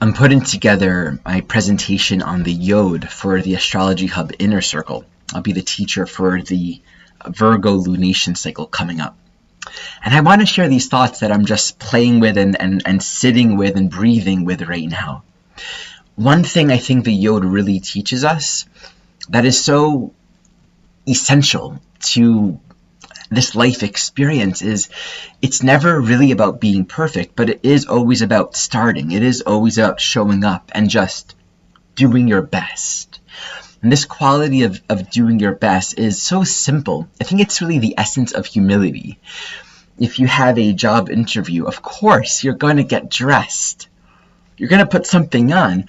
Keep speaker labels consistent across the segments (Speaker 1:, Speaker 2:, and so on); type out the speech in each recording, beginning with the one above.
Speaker 1: I'm putting together my presentation on the Yod for the Astrology Hub Inner Circle. I'll be the teacher for the Virgo lunation cycle coming up. And I want to share these thoughts that I'm just playing with and sitting with and breathing with right now. One thing I think the Yod really teaches us that is so essential to this life experience is it's never really about being perfect, but it is always about starting. It is always about showing up and just doing your best. And this quality of doing your best is so simple. I think it's really the essence of humility. If you have a job interview, of course, you're going to get dressed. You're going to put something on.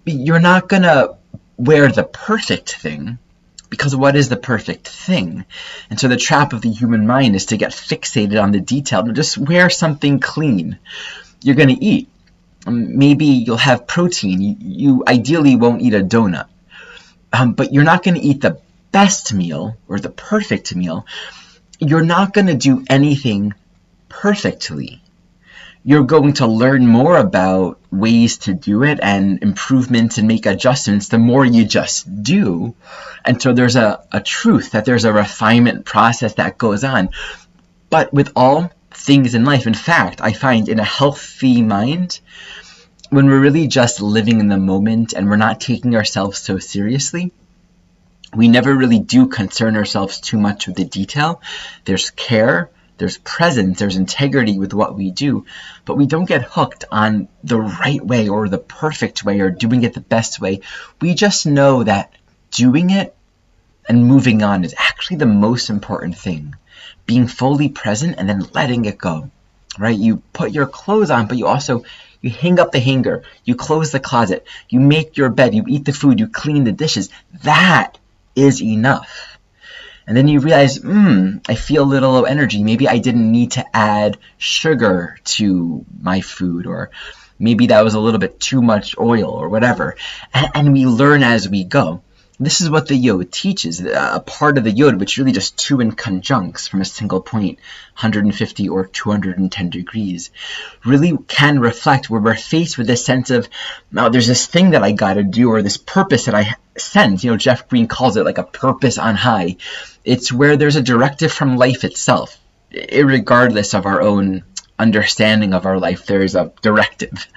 Speaker 1: But you're not going to wear the perfect thing, because what is the perfect thing? And so the trap of the human mind is to get fixated on the detail. Just wear something clean. You're going to eat. Maybe you'll have protein. You ideally won't eat a donut. But you're not going to eat the best meal or the perfect meal. You're not going to do anything perfectly. You're going to learn more about ways to do it and improvements and make adjustments the more you just do. And so there's a truth that there's a refinement process that goes on. But with all things in life, in fact, I find in a healthy mind, when we're really just living in the moment and we're not taking ourselves so seriously, we never really do concern ourselves too much with the detail. There's care, there's presence, there's integrity with what we do, but we don't get hooked on the right way or the perfect way or doing it the best way. We just know that doing it and moving on is actually the most important thing. Being fully present and then letting it go, right? You put your clothes on, but you hang up the hanger, you close the closet, you make your bed, you eat the food, you clean the dishes. That is enough. And then you realize, I feel a little low energy. Maybe I didn't need to add sugar to my food, or maybe that was a little bit too much oil or whatever. And we learn as we go. This is what the Yod teaches, a part of the Yod, which really just two in conjuncts from a single point, 150 or 210 degrees, really can reflect where we're faced with this sense of, now there's this thing that I got to do, or this purpose that I sense. Jeff Green calls it like a purpose on high. It's where there's a directive from life itself. Irregardless of our own understanding of our life, there is a directive.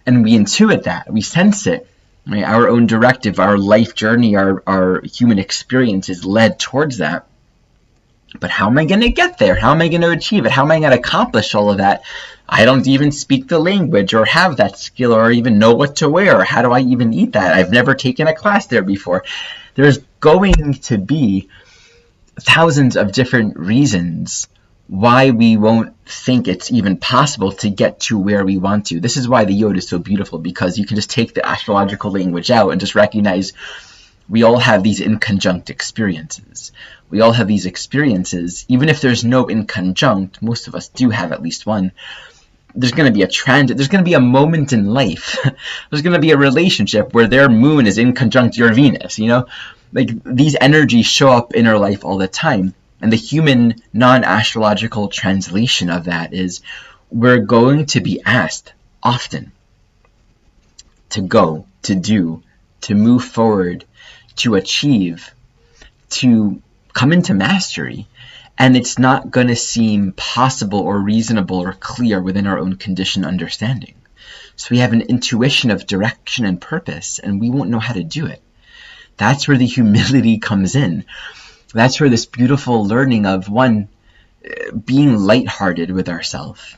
Speaker 1: And we intuit that, we sense it. Right? Our own directive, our life journey, our human experience is led towards that. But how am I going to get there? How am I going to achieve it? How am I going to accomplish all of that? I don't even speak the language or have that skill or even know what to wear. How do I even eat that? I've never taken a class there before. There's going to be thousands of different reasons why we won't think it's even possible to get to where we want to. This is why the Yod is so beautiful, because you can just take the astrological language out and just recognize we all have these inconjunct experiences. We all have these experiences, even if there's no inconjunct, most of us do have at least one. There's going to be a transit, there's going to be a moment in life. There's going to be a relationship where their moon is inconjunct your Venus, Like these energies show up in our life all the time. And the human non-astrological translation of that is we're going to be asked often to go, to do, to move forward, to achieve, to come into mastery. And it's not going to seem possible or reasonable or clear within our own conditioned understanding. So we have an intuition of direction and purpose, and we won't know how to do it. That's where the humility comes in. That's where this beautiful learning of, one, being lighthearted with ourselves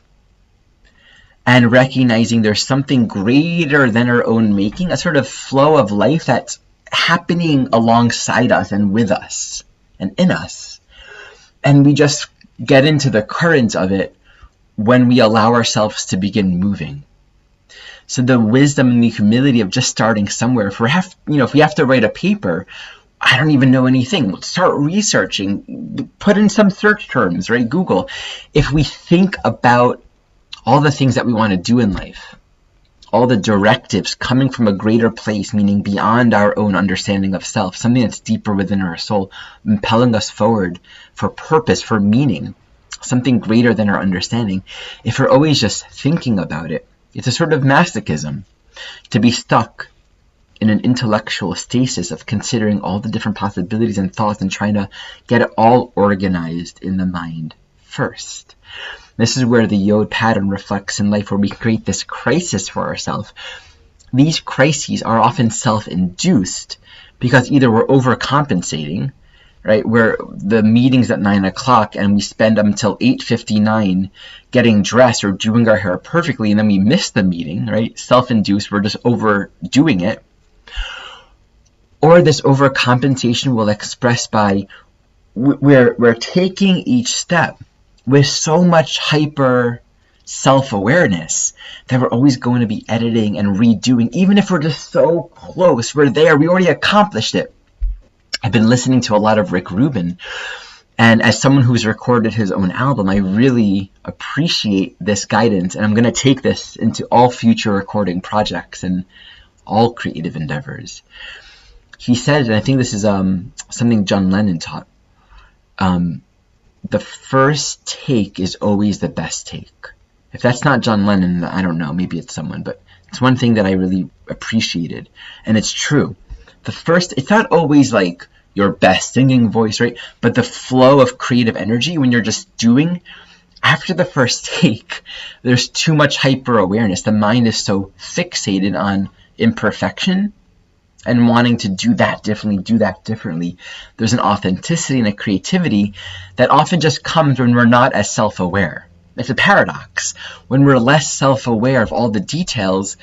Speaker 1: and recognizing there's something greater than our own making, a sort of flow of life that's happening alongside us and with us and in us. And we just get into the current of it when we allow ourselves to begin moving. So the wisdom and the humility of just starting somewhere. If we have to write a paper, I don't even know anything. Start researching, put in some search terms, right? Google. If we think about all the things that we want to do in life, all the directives coming from a greater place, meaning beyond our own understanding of self, something that's deeper within our soul, impelling us forward for purpose, for meaning, something greater than our understanding. If we're always just thinking about it, it's a sort of masochism. to be stuck in an intellectual stasis of considering all the different possibilities and thoughts and trying to get it all organized in the mind first. This is where the Yod pattern reflects in life, where we create this crisis for ourselves. These crises are often self-induced because either we're overcompensating, right, where the meeting's at 9 o'clock and we spend until 8:59 getting dressed or doing our hair perfectly, and then we miss the meeting, right? Self-induced, we're just overdoing it. Or this overcompensation will express by we're taking each step with so much hyper self-awareness that we're always going to be editing and redoing, even if we're just so close, we're there, we already accomplished it. I've been listening to a lot of Rick Rubin, and as someone who's recorded his own album, I really appreciate this guidance, and I'm going to take this into all future recording projects and all creative endeavors. He said, and I think this is something John Lennon taught, the first take is always the best take. If that's not John Lennon, I don't know, maybe it's someone, but it's one thing that I really appreciated, and it's true. The first, it's not always like your best singing voice, right? But the flow of creative energy when you're just doing, after the first take, there's too much hyper awareness. The mind is so fixated on imperfection and wanting to do that differently. There's an authenticity and a creativity that often just comes when we're not as self-aware. It's a paradox. When we're less self-aware of all the details,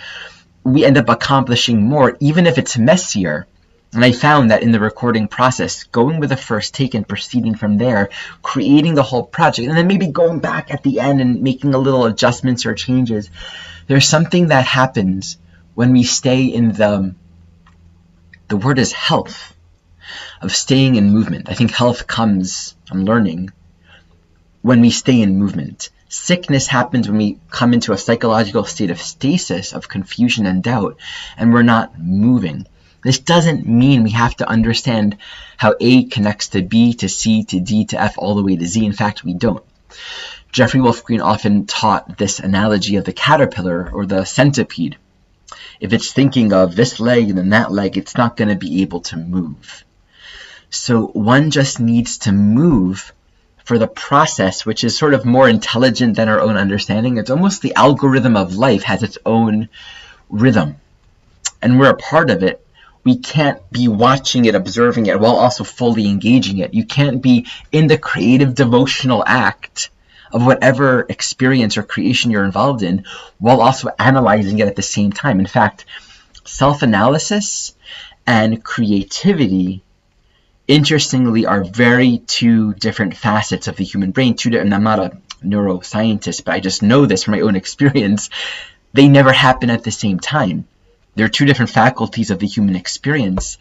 Speaker 1: we end up accomplishing more, even if it's messier. And I found that in the recording process, going with the first take and proceeding from there, creating the whole project, and then maybe going back at the end and making a little adjustments or changes, there's something that happens when we stay in the word is health, of staying in movement. I think health comes, I'm learning, when we stay in movement. Sickness happens when we come into a psychological state of stasis, of confusion and doubt, and we're not moving. This doesn't mean we have to understand how A connects to B, to C, to D, to F, all the way to Z. In fact, we don't. Jeffrey Wolf Green often taught this analogy of the caterpillar or the centipede. If it's thinking of this leg and then that leg, it's not going to be able to move. So one just needs to move for the process, which is sort of more intelligent than our own understanding. It's almost the algorithm of life has its own rhythm, and we're a part of it. We can't be watching it, observing it, while also fully engaging it. You can't be in the creative devotional act of whatever experience or creation you're involved in, while also analyzing it at the same time. In fact, self-analysis and creativity, interestingly, are two different facets of the human brain. And I'm not a neuroscientist, but I just know this from my own experience. They never happen at the same time. They're two different faculties of the human experience,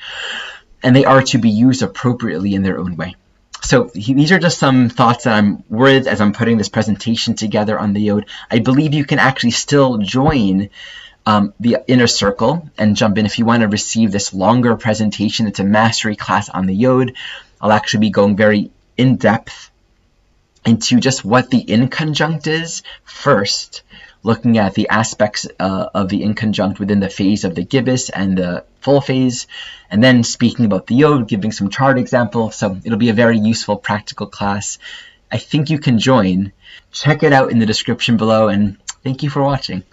Speaker 1: and they are to be used appropriately in their own way. So these are just some thoughts that I'm with as I'm putting this presentation together on the Yod. I believe you can actually still join the inner circle and jump in if you want to receive this longer presentation. It's a mastery class on the Yod. I'll actually be going very in-depth into just what the inconjunct is first, looking at the aspects of the inconjunct within the phase of the gibbous and the full phase, and then speaking about the Yod, giving some chart examples. So it'll be a very useful, practical class. I think you can join. Check it out in the description below, and thank you for watching.